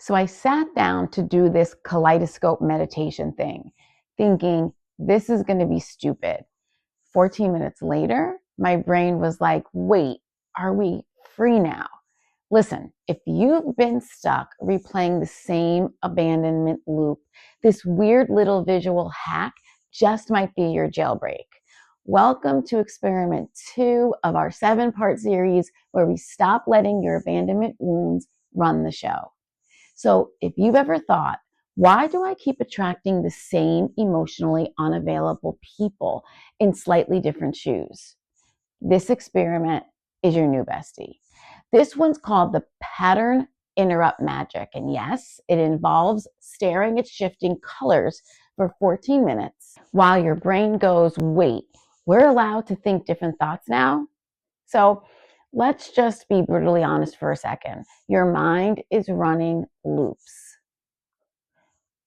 So I sat down to do this kaleidoscope meditation thing, thinking this is going to be stupid. 14 minutes later, my brain was like, wait, are we free now? Listen, if you've been stuck replaying the same abandonment loop, this weird little visual hack just might be your jailbreak. Welcome to experiment 2 of our 7-part series where we stop letting your abandonment wounds run the show. So if you've ever thought, why do I keep attracting the same emotionally unavailable people in slightly different shoes? This experiment is your new bestie. This one's called the pattern interrupt magic. And yes, it involves staring at shifting colors for 14 minutes while your brain goes, wait, we're allowed to think different thoughts now? So let's just be brutally honest for a second. Your mind is running loops.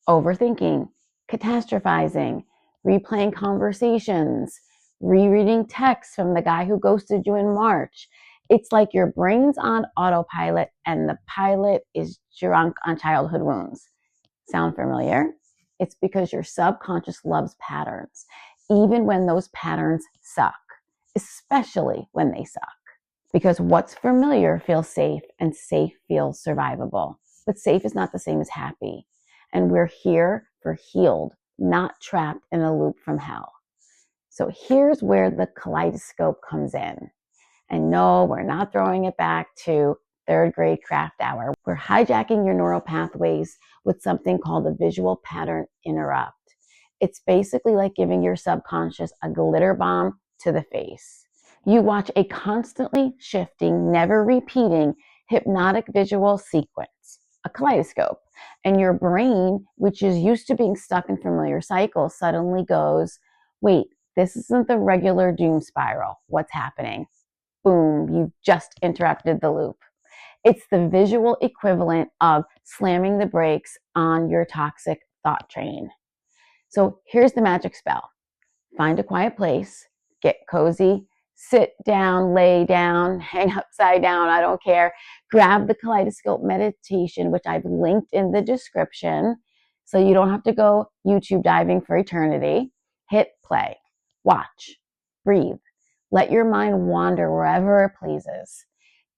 Overthinking, catastrophizing, replaying conversations, rereading texts from the guy who ghosted you in March. It's like your brain's on autopilot and the pilot is drunk on childhood wounds. Sound familiar? It's because your subconscious loves patterns, even when those patterns suck, especially when they suck. Because what's familiar feels safe and safe feels survivable. But safe is not the same as happy. And we're here for healed, not trapped in a loop from hell. So here's where the kaleidoscope comes in. And no, we're not throwing it back to 3rd grade craft hour. We're hijacking your neural pathways with something called a visual pattern interrupt. It's basically like giving your subconscious a glitter bomb to the face. You watch a constantly shifting, never repeating, hypnotic visual sequence, a kaleidoscope, and your brain, which is used to being stuck in familiar cycles, suddenly goes, wait, this isn't the regular doom spiral. What's happening? Boom, you've just interrupted the loop. It's the visual equivalent of slamming the brakes on your toxic thought train. So here's the magic spell. Find a quiet place, get cozy, sit down, lay down, hang upside down, I don't care. Grab the Kaleidoscope meditation, which I've linked in the description, so you don't have to go YouTube diving for eternity. Hit play, watch, breathe. Let your mind wander wherever it pleases.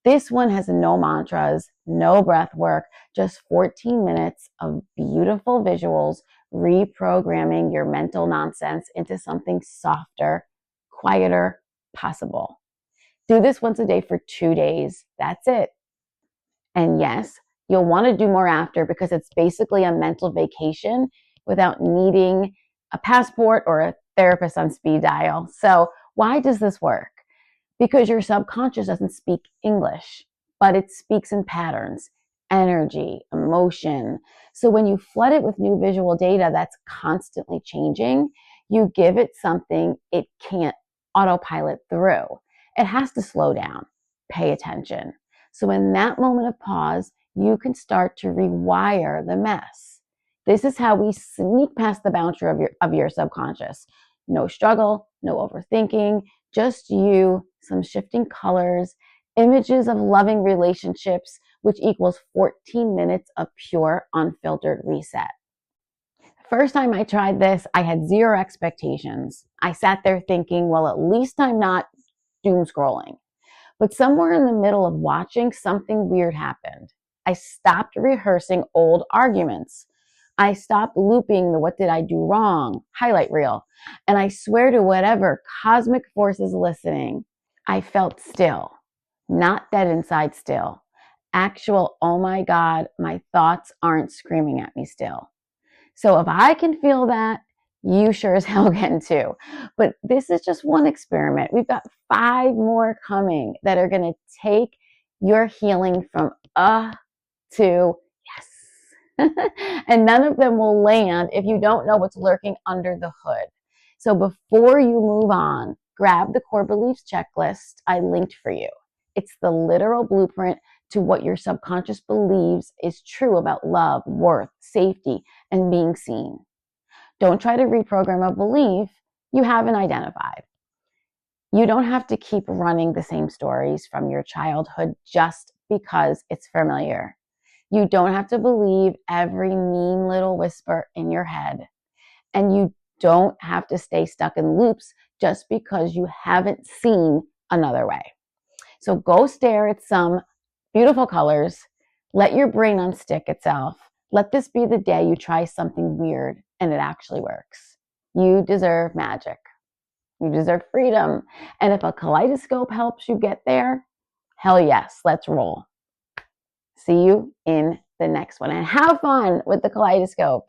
This one has no mantras, no breath work, just 14 minutes of beautiful visuals, reprogramming your mental nonsense into something softer, quieter, possible. Do this once a day for 2 days. That's it. And yes, you'll want to do more after because it's basically a mental vacation without needing a passport or a therapist on speed dial. So why does this work? Because your subconscious doesn't speak English, but it speaks in patterns, energy, emotion. So when you flood it with new visual data that's constantly changing, you give it something it can't autopilot through. It has to slow down, pay attention. So in that moment of pause, you can start to rewire the mess. This is how we sneak past the boundary of your subconscious. No struggle, no overthinking, just you, some shifting colors, images of loving relationships, which equals 14 minutes of pure, unfiltered reset. First time I tried this, I had zero expectations. I sat there thinking, well, at least I'm not doom scrolling. But somewhere in the middle of watching, something weird happened. I stopped rehearsing old arguments. I stopped looping the what did I do wrong highlight reel. And I swear to whatever cosmic force is listening, I felt still, not dead inside still. Actual, oh my God, my thoughts aren't screaming at me still. So if I can feel that, you sure as hell can too. But this is just one experiment. We've got 5 more coming that are going to take your healing from to yes. And none of them will land if you don't know what's lurking under the hood. So before you move on, grab the core beliefs checklist I linked for you. It's the literal blueprint to what your subconscious believes is true about love, worth, safety, and being seen. Don't try to reprogram a belief you haven't identified. You don't have to keep running the same stories from your childhood just because it's familiar. You don't have to believe every mean little whisper in your head. And you don't have to stay stuck in loops just because you haven't seen another way. So go stare at some beautiful colors. Let your brain unstick itself. Let this be the day you try something weird and it actually works. You deserve magic. You deserve freedom. And if a kaleidoscope helps you get there, hell yes, let's roll. See you in the next one. And have fun with the kaleidoscope.